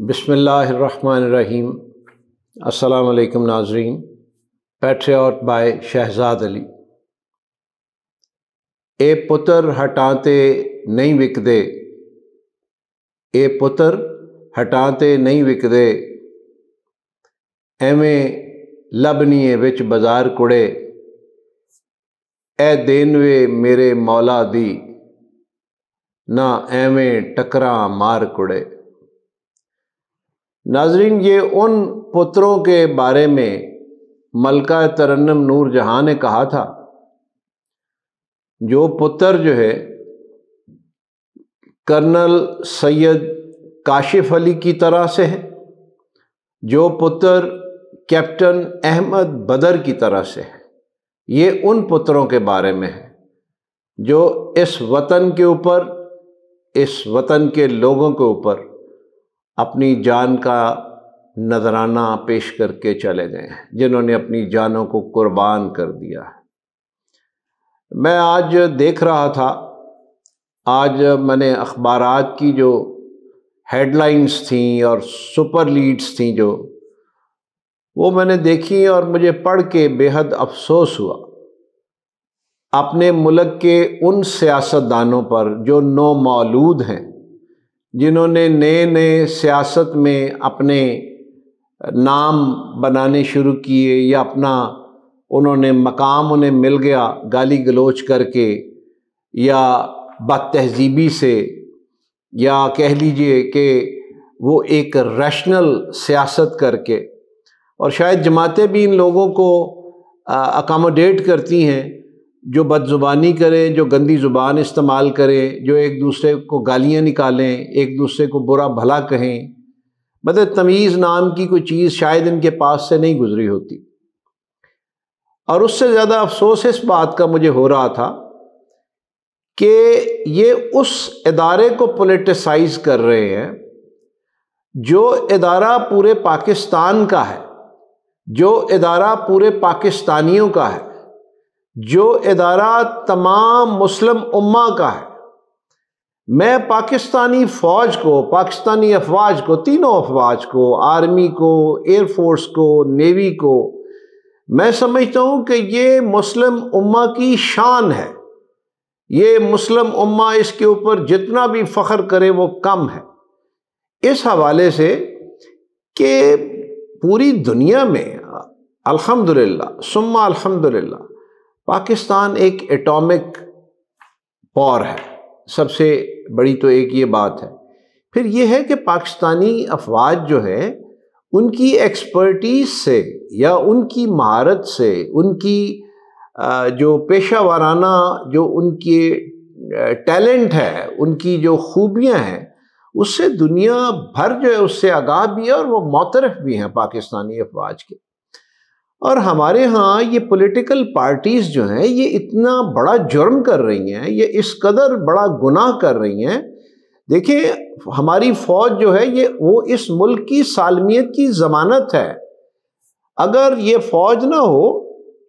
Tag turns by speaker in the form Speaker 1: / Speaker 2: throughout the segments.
Speaker 1: بسم اللہ الرحمن الرحیم۔ السلام علیکم ناظرین۔ پیٹریوٹ بائی شہزاد علی۔ اے پتر ہٹاتے نہیں وکدے، اے پتر ہٹاتے نہیں وکدے، ایویں لبنیے وچ بازار کڑے، اے دینوے میرے مولا دی، نہ ایویں ٹکراں مار کڑے۔ ناظرین، یہ ان پتروں کے بارے میں ملکہ ترنم نور جہاں نے کہا تھا جو پتر جو ہے کرنل سید کاشف علی کی طرح سے ہے، جو پتر کیپٹن احمد بدر کی طرح سے ہے۔ یہ ان پتروں کے بارے میں ہے جو اس وطن کے اوپر، اس وطن کے لوگوں کے اوپر اپنی جان کا نذرانہ پیش کر کے چلے گئے ہیں، جنہوں نے اپنی جانوں کو قربان کر دیا ہے۔ میں آج دیکھ رہا تھا، آج میں نے اخبارات کی جو ہیڈ لائنز تھیں اور سپر لیڈز تھیں جو وہ میں نے دیکھی اور مجھے پڑھ کے بے حد افسوس ہوا اپنے ملک کے ان سیاستدانوں پر جو نومولود ہیں، جنہوں نے نئے نئے سیاست میں اپنے نام بنانے شروع کیے، یا اپنا انہوں نے مقام انہیں مل گیا گالی گلوچ کر کے یا بد تہذیبی سے، یا کہہ لیجئے کہ وہ ایک ریشنل سیاست کر کے، اور شاید جماعتیں بھی ان لوگوں کو اکاموڈیٹ کرتی ہیں، جو بد زبانی کریں، جو گندی زبان استعمال کریں، جو ایک دوسرے کو گالیاں نکالیں، ایک دوسرے کو برا بھلا کہیں، مطلب تمیز نام کی کوئی چیز شاید ان کے پاس سے نہیں گزری ہوتی۔ اور اس سے زیادہ افسوس اس بات کا مجھے ہو رہا تھا کہ یہ اس ادارے کو پولیٹیسائز کر رہے ہیں جو ادارہ پورے پاکستان کا ہے، جو ادارہ پورے پاکستانیوں کا ہے، جو ادارہ تمام مسلم امہ کا ہے۔ میں پاکستانی فوج کو، پاکستانی افواج کو، تینوں افواج کو، آرمی کو، ایئر فورس کو، نیوی کو، میں سمجھتا ہوں کہ یہ مسلم امہ کی شان ہے۔ یہ مسلم امہ اس کے اوپر جتنا بھی فخر کرے وہ کم ہے، اس حوالے سے کہ پوری دنیا میں الحمدللہ ثم الحمدللہ پاکستان ایک ایٹامک پاور ہے، سب سے بڑی تو ایک یہ بات ہے۔ پھر یہ ہے کہ پاکستانی افواج جو ہے ان کی ایکسپرٹیز سے، یا ان کی مہارت سے، ان کی جو پیشہ ورانہ جو ان کی ٹیلنٹ ہے، ان کی جو خوبیاں ہیں، اس سے دنیا بھر جو ہے اس سے آگاہ بھی ہے اور وہ معترف بھی ہیں پاکستانی افواج کے۔ اور ہمارے ہاں یہ پولیٹیکل پارٹیز جو ہیں یہ اتنا بڑا جرم کر رہی ہیں، یہ اس قدر بڑا گناہ کر رہی ہیں۔ دیکھیں، ہماری فوج جو ہے وہ اس ملک کی سالمیت کی ضمانت ہے۔ اگر یہ فوج نہ ہو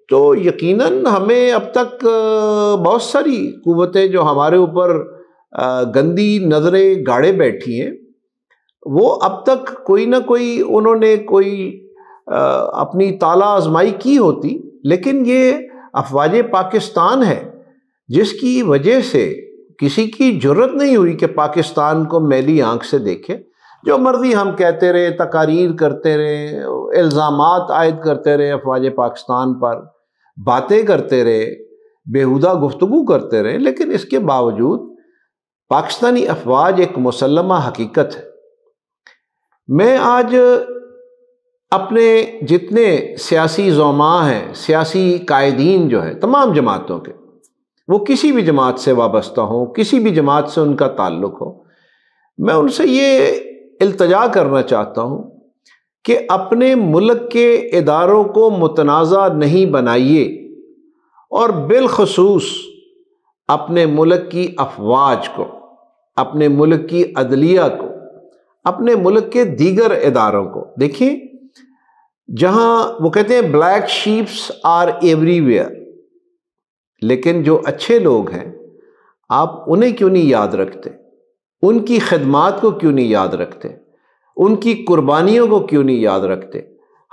Speaker 1: تو یقیناً ہمیں اب تک بہت ساری قوتیں جو ہمارے اوپر گندی نظریں گاڑے بیٹھی ہیں، وہ اب تک کوئی نہ کوئی انہوں نے کوئی اپنی تالا آزمائی کی ہوتی، لیکن یہ افواج پاکستان ہے جس کی وجہ سے کسی کی جرت نہیں ہوئی کہ پاکستان کو میلی آنکھ سے دیکھے۔ جو مرضی ہم کہتے رہے، تقاریر کرتے رہے، الزامات عائد کرتے رہے افواج پاکستان پر، باتیں کرتے رہے، بیہودہ گفتگو کرتے رہے، لیکن اس کے باوجود پاکستانی افواج ایک مسلمہ حقیقت ہے۔ میں آج اپنے جتنے سیاسی زعماء ہیں، سیاسی قائدین جو ہیں تمام جماعتوں کے، وہ کسی بھی جماعت سے وابستہ ہوں، کسی بھی جماعت سے ان کا تعلق ہو، میں ان سے یہ التجا کرنا چاہتا ہوں کہ اپنے ملک کے اداروں کو متنازع نہیں بنائیے، اور بالخصوص اپنے ملک کی افواج کو، اپنے ملک کی عدلیہ کو، اپنے ملک کے دیگر اداروں کو۔ دیکھیں، جہاں وہ کہتے ہیں black shapes are everywhere, لیکن جو اچھے لوگ ہیں آپ انہیں کیوں نہیں یاد رکھتے؟ ان کی خدمات کو کیوں نہیں یاد رکھتے؟ ان کی قربانیوں کو کیوں نہیں یاد رکھتے؟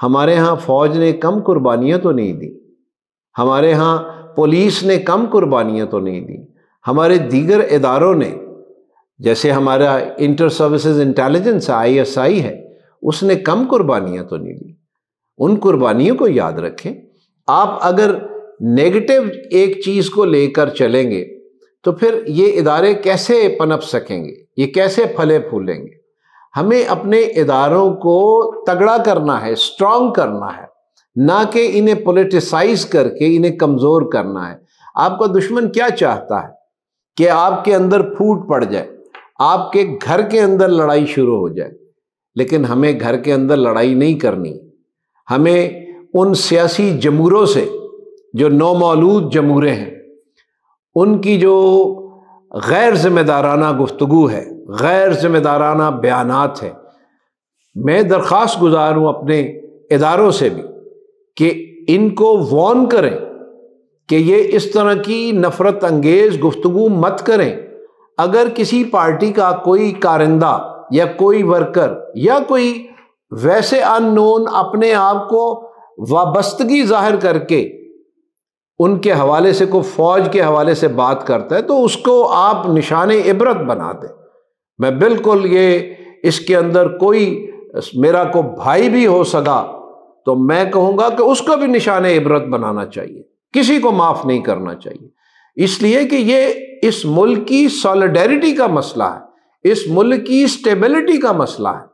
Speaker 1: ہمارے ہاں فوج نے کم قربانیاں تو نہیں دی، ہمارے ہاں پولیس نے کم قربانیاں تو نہیں دی، ہمارے دیگر اداروں نے، جیسے ہمارا انٹر سروسز انٹیلیجنس ISI ہے، اس نے کم قربانیاں تو نہیں دی۔ ان قربانیوں کو یاد رکھیں۔ آپ اگر نیگیٹو ایک چیز کو لے کر چلیں گے تو پھر یہ ادارے کیسے پنپ سکیں گے، یہ کیسے پھلے پھولیں گے؟ ہمیں اپنے اداروں کو تگڑا کرنا ہے، اسٹرانگ کرنا ہے، نہ کہ انہیں پولیٹیسائز کر کے انہیں کمزور کرنا ہے۔ آپ کا دشمن کیا چاہتا ہے؟ کہ آپ کے اندر پھوٹ پڑ جائے، آپ کے گھر کے اندر لڑائی شروع ہو جائے۔ لیکن ہمیں گھر کے اندر لڑائی نہیں کرنی، ہمیں ان سیاسی جمہوروں سے جو نومولود جمہورے ہیں، ان کی جو غیر ذمہ دارانہ گفتگو ہے، غیر ذمہ دارانہ بیانات ہے، میں درخواست گزار ہوں اپنے اداروں سے بھی کہ ان کو وارن کریں کہ یہ اس طرح کی نفرت انگیز گفتگو مت کریں۔ اگر کسی پارٹی کا کوئی کارندہ یا کوئی ورکر یا کوئی ویسے ان نون اپنے آپ کو وابستگی ظاہر کر کے ان کے حوالے سے، کوئی فوج کے حوالے سے بات کرتا ہے، تو اس کو آپ نشان عبرت بنا دیں۔ میں بالکل یہ اس کے اندر کوئی، میرا کو بھائی بھی ہو سکا تو میں کہوں گا کہ اس کو بھی نشان عبرت بنانا چاہیے، کسی کو معاف نہیں کرنا چاہیے، اس لیے کہ یہ اس ملک کی سالیڈیرٹی کا مسئلہ ہے، اس ملک کی اسٹیبلٹی کا مسئلہ ہے۔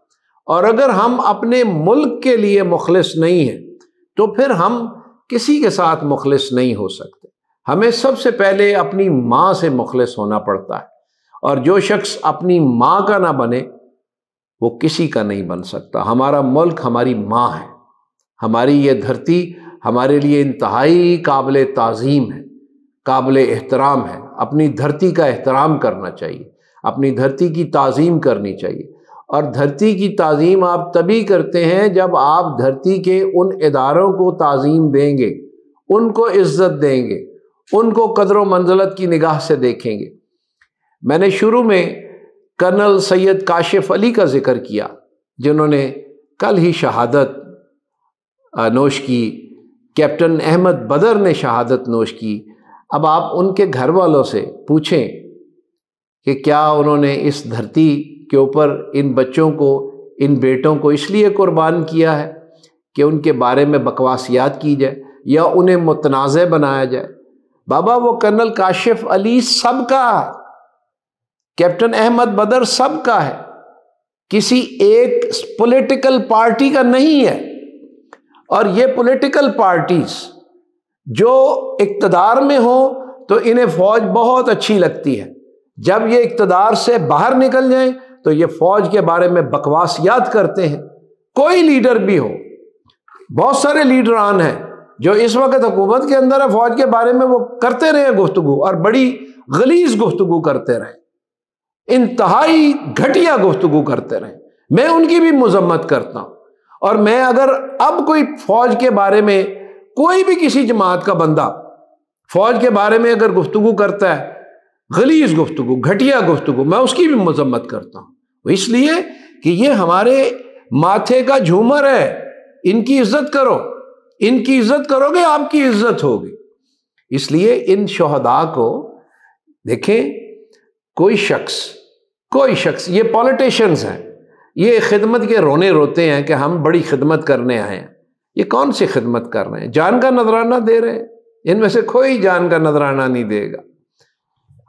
Speaker 1: اور اگر ہم اپنے ملک کے لیے مخلص نہیں ہیں تو پھر ہم کسی کے ساتھ مخلص نہیں ہو سکتے۔ ہمیں سب سے پہلے اپنی ماں سے مخلص ہونا پڑتا ہے، اور جو شخص اپنی ماں کا نہ بنے وہ کسی کا نہیں بن سکتا۔ ہمارا ملک ہماری ماں ہے، ہماری یہ دھرتی ہمارے لیے انتہائی قابل تعظیم ہے، قابل احترام ہے۔ اپنی دھرتی کا احترام کرنا چاہیے، اپنی دھرتی کی تعظیم کرنی چاہیے۔ اور دھرتی کی تعظیم آپ تبھی کرتے ہیں جب آپ دھرتی کے ان اداروں کو تعظیم دیں گے، ان کو عزت دیں گے، ان کو قدر و منزلت کی نگاہ سے دیکھیں گے۔ میں نے شروع میں کرنل سید کاشف علی کا ذکر کیا، جنہوں نے کل ہی شہادت نوش کی، کیپٹن احمد بدر نے شہادت نوش کی۔ اب آپ ان کے گھر والوں سے پوچھیں کہ کیا انہوں نے اس دھرتی کے اوپر ان بچوں کو، ان بیٹوں کو اس لیے قربان کیا ہے کہ ان کے بارے میں بکواسیات کی جائے یا انہیں متنازع بنایا جائے؟ بابا وہ کرنل کاشف علی سب کا ہے، کیپٹن احمد بدر سب کا ہے، کسی ایک پولیٹیکل پارٹی کا نہیں ہے۔ اور یہ پولیٹیکل پارٹیز جو اقتدار میں ہوں تو انہیں فوج بہت اچھی لگتی ہے، جب یہ اقتدار سے باہر نکل جائیں تو یہ فوج کے بارے میں بکواسیات کرتے ہیں۔ کوئی لیڈر بھی ہو، بہت سارے لیڈران ہیں جو اس وقت حکومت کے اندر ہے، فوج کے بارے میں وہ کرتے رہے گفتگو، اور بڑی غلیظ گفتگو کرتے رہے، انتہائی گھٹیا گفتگو کرتے رہے۔ میں ان کی بھی مذمت کرتا ہوں، اور میں اگر اب کوئی فوج کے بارے میں، کوئی بھی کسی جماعت کا بندہ فوج کے بارے میں اگر گفتگو کرتا ہے، غلیظ گفتگو، گھٹیا گفتگو، میں اس کی بھی مذمت کرتا ہوں، اس لیے کہ یہ ہمارے ماتھے کا جھومر ہے۔ ان کی عزت کرو، ان کی عزت کرو گے آپ کی عزت ہوگی۔ اس لیے ان شہداء کو دیکھیں، کوئی شخص یہ پولیٹیشنز ہیں، یہ خدمت کے رونے روتے ہیں کہ ہم بڑی خدمت کرنے آئے ہیں۔ یہ کون سی خدمت کر رہے ہیں؟ جان کا نذرانہ دے رہے ہیں؟ ان میں سے کوئی جان کا نذرانہ نہیں دے گا۔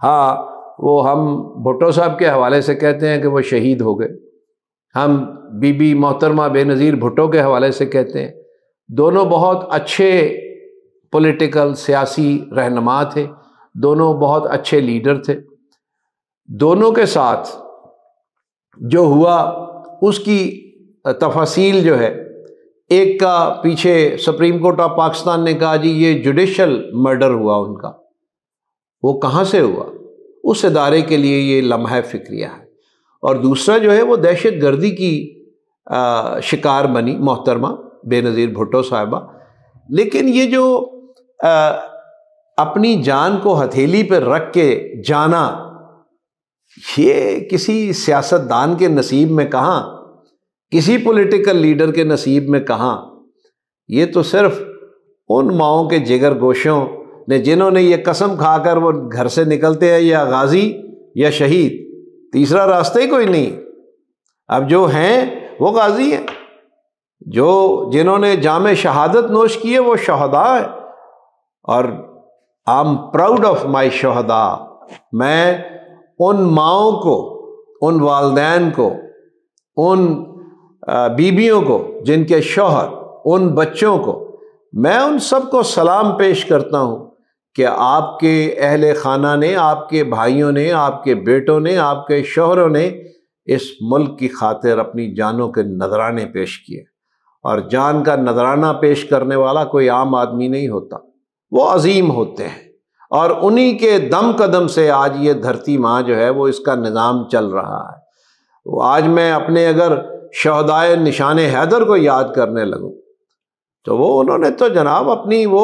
Speaker 1: ہاں، وہ ہم بھٹو صاحب کے حوالے سے کہتے ہیں کہ وہ شہید ہو گئے، ہم بی بی محترمہ بے نظیر بھٹو کے حوالے سے کہتے ہیں۔ دونوں بہت اچھے پولیٹیکل سیاسی رہنما تھے، دونوں بہت اچھے لیڈر تھے۔ دونوں کے ساتھ جو ہوا اس کی تفاصیل جو ہے، ایک کا پیچھے سپریم کورٹ آف پاکستان نے کہا جی یہ جوڈیشل مرڈر ہوا ان کا، وہ کہاں سے ہوا؟ اس ادارے کے لیے یہ لمحہ فکریہ ہے۔ اور دوسرا جو ہے وہ دہشت گردی کی شکار بنی محترمہ بے نظیر بھٹو صاحبہ۔ لیکن یہ جو اپنی جان کو ہتھیلی پہ رکھ کے جانا، یہ کسی سیاستدان کے نصیب میں کہاں؟ کسی پولیٹیکل لیڈر کے نصیب میں کہاں، یہ تو صرف ان ماؤں کے جگر گوشوں نے جنہوں نے یہ قسم کھا کر وہ گھر سے نکلتے ہیں یا غازی یا شہید، تیسرا راستہ ہی کوئی نہیں۔ اب جو ہیں وہ غازی ہیں، جنہوں نے جام شہادت نوش کی ہے وہ شہداء ہیں، اور I am proud of my شہداء۔ میں ان ماؤں کو، ان والدین کو، ان بیویوں کو جن کے شوہر، ان بچوں کو، میں ان سب کو سلام پیش کرتا ہوں کہ آپ کے اہل خانہ نے، آپ کے بھائیوں نے، آپ کے بیٹوں نے، آپ کے شوہروں نے اس ملک کی خاطر اپنی جانوں کے نذرانے پیش کیے، اور جان کا نذرانہ پیش کرنے والا کوئی عام آدمی نہیں ہوتا، وہ عظیم ہوتے ہیں، اور انہی کے دم قدم سے آج یہ دھرتی ماں جو ہے وہ اس کا نظام چل رہا ہے۔ آج میں اپنے اگر شہدائے نشان حیدر کو یاد کرنے لگوں تو وہ انہوں نے تو جناب اپنی وہ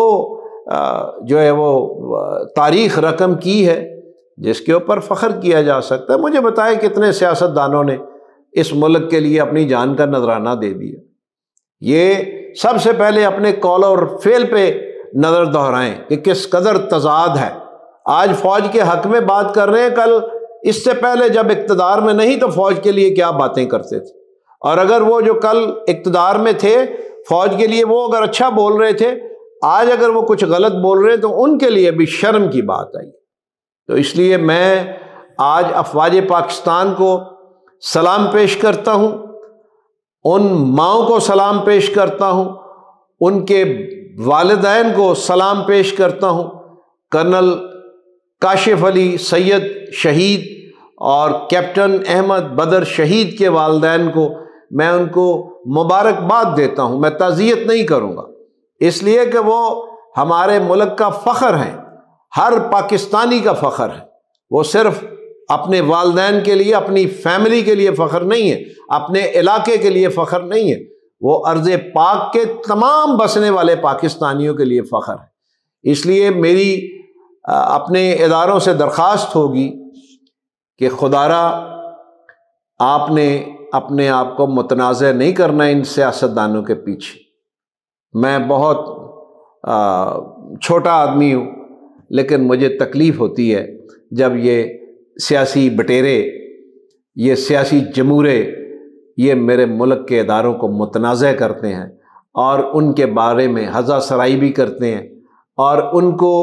Speaker 1: جو ہے وہ تاریخ رقم کی ہے جس کے اوپر فخر کیا جا سکتا ہے۔ مجھے بتائیں کتنے سیاستدانوں نے اس ملک کے لیے اپنی جان کا نذرانہ دے دیا۔ یہ سب سے پہلے اپنے قول اور فعل پہ نظر دہرائیں کہ کس قدر تضاد ہے۔ آج فوج کے حق میں بات کر رہے ہیں، کل اس سے پہلے جب اقتدار میں نہیں تو فوج کے لیے کیا باتیں کرتے تھے، اور اگر وہ جو کل اقتدار میں تھے فوج کے لیے وہ اگر اچھا بول رہے تھے، آج اگر وہ کچھ غلط بول رہے ہیں تو ان کے لیے بھی شرم کی بات آئی۔ تو اس لیے میں آج افواج پاکستان کو سلام پیش کرتا ہوں، ان ماؤں کو سلام پیش کرتا ہوں، ان کے والدین کو سلام پیش کرتا ہوں، کرنل کاشف علی سید شہید اور کیپٹن احمد بدر شہید کے والدین کو میں ان کو مبارکباد دیتا ہوں۔ میں تعزیت نہیں کروں گا، اس لیے کہ وہ ہمارے ملک کا فخر ہیں، ہر پاکستانی کا فخر ہے۔ وہ صرف اپنے والدین کے لیے، اپنی فیملی کے لیے فخر نہیں ہے، اپنے علاقے کے لیے فخر نہیں ہے، وہ ارض پاک کے تمام بسنے والے پاکستانیوں کے لیے فخر ہے۔ اس لیے میری اپنے اداروں سے درخواست ہوگی کہ خدارا آپ نے اپنے آپ کو متنازع نہیں کرنا ان سیاستدانوں کے پیچھے۔ میں بہت چھوٹا آدمی ہوں، لیکن مجھے تکلیف ہوتی ہے جب یہ سیاسی بٹیرے، یہ سیاسی جمورے یہ میرے ملک کے اداروں کو متنازع کرتے ہیں اور ان کے بارے میں ہزا سرائی بھی کرتے ہیں، اور ان کو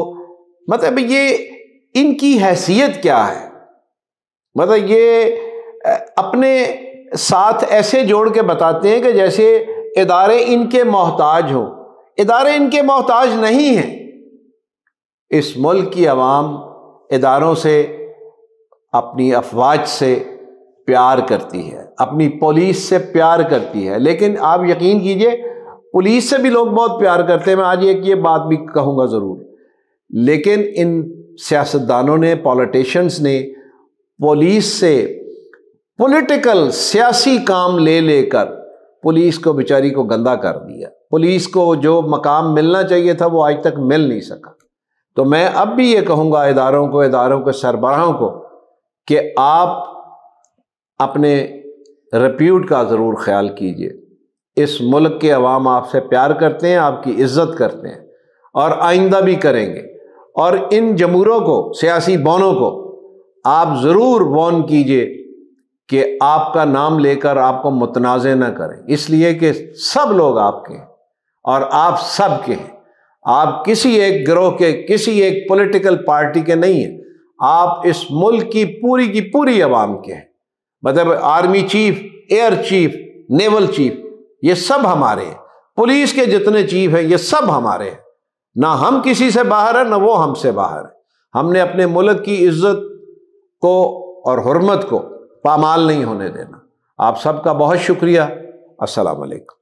Speaker 1: مطلب یہ ان کی حیثیت کیا ہے، مطلب یہ اپنے ساتھ ایسے جوڑ کے بتاتے ہیں کہ جیسے ادارے ان کے محتاج ہوں۔ ادارے ان کے محتاج نہیں ہیں۔ اس ملک کی عوام اداروں سے، اپنی افواج سے پیار کرتی ہے، اپنی پولیس سے پیار کرتی ہے، لیکن آپ یقین کیجئے پولیس سے بھی لوگ بہت پیار کرتے ہیں۔ میں آج ایک یہ بات بھی کہوں گا ضرور، لیکن ان سیاستدانوں نے، پولیٹیشنز نے پولیس سے پولیٹیکل سیاسی کام لے لے کر پولیس کو بیچاری کو گندا کر دیا۔ پولیس کو جو مقام ملنا چاہیے تھا وہ آج تک مل نہیں سکا۔ تو میں اب بھی یہ کہوں گا اداروں کے سربراہوں کو کہ آپ اپنے ریپیوٹ کا ضرور خیال کیجئے۔ اس ملک کے عوام آپ سے پیار کرتے ہیں، آپ کی عزت کرتے ہیں، اور آئندہ بھی کریں گے۔ اور ان جمہوروں کو، سیاسی بونوں کو آپ ضرور وارن کیجئے کہ آپ کا نام لے کر آپ کو متنازع نہ کریں، اس لیے کہ سب لوگ آپ کے ہیں اور آپ سب کے ہیں۔ آپ کسی ایک گروہ کے، کسی ایک پولیٹیکل پارٹی کے نہیں ہیں، آپ اس ملک کی پوری عوام کے ہیں۔ مطلب army chief, air chief, naval chief, یہ سب ہمارے ہیں۔ پولیس کے جتنے چیف ہیں یہ سب ہمارے ہیں۔ نہ ہم کسی سے باہر ہیں، نہ وہ ہم سے باہر ہیں۔ ہم نے اپنے ملک کی عزت کو اور حرمت کو پامال نہیں ہونے دینا۔ آپ سب کا بہت شکریہ۔ السلام علیکم۔